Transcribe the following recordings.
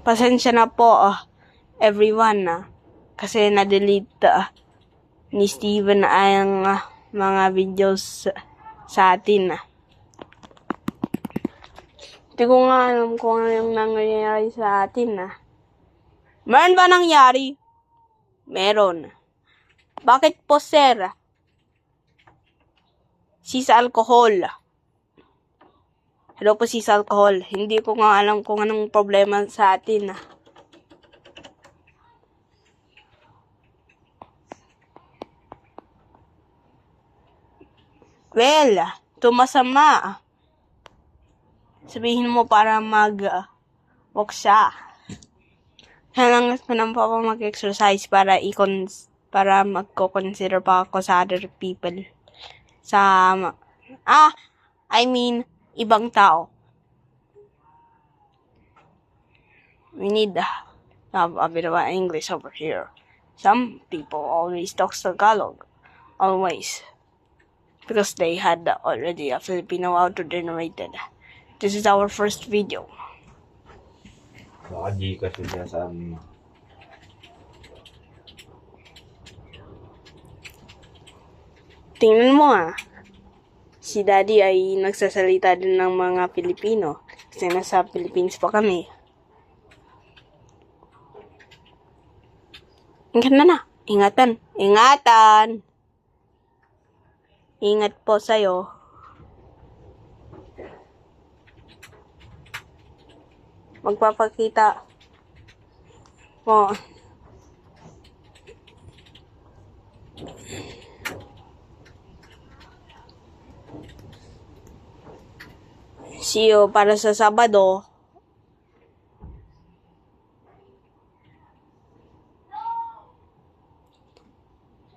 Pasensya na po, everyone, kasi na-delete ni Steven ang mga videos sa atin. Hindi ko nga alam kung ano yung nangyayari sa atin. Meron ba nangyari? Meron. Bakit po, sir? Sis alcohol. Hello po, sis alcohol. Hindi ko nga alam kung anong problema sa atin. Well, tumasama. Sabihin mo para walk siya. Kailangan ko nang pa mag-exercise para magko-consider pa ako sa other people. Ibang tao. We need to have a bit of English over here. Some people always talk Tagalog. Always. Because they had already a Filipino auto-generated. This is our first video. Baka di kasi sinasabi mo. Tingnan mo si Daddy ay nagsasalita din ng mga Pilipino. Kasi nasa Philippines pa kami. Ingatan. Ingatan! Ingat po sa'yo. Magpapakita po. See you para sa Sabado.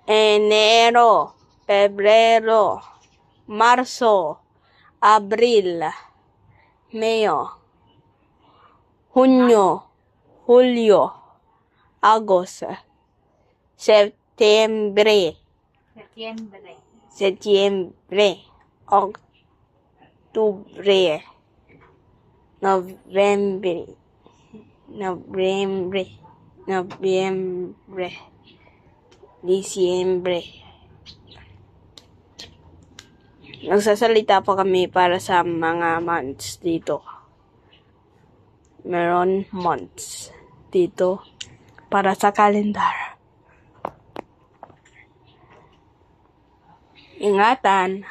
Enero, Pebrero, Marzo, Abril, Mayo, Junio, Julio, Agosto, Septiembre, Octubre, Noviembre, Diciembre. Nagsasalita po kami para sa mga months dito. Meron months dito para sa kalendar. Ingatan.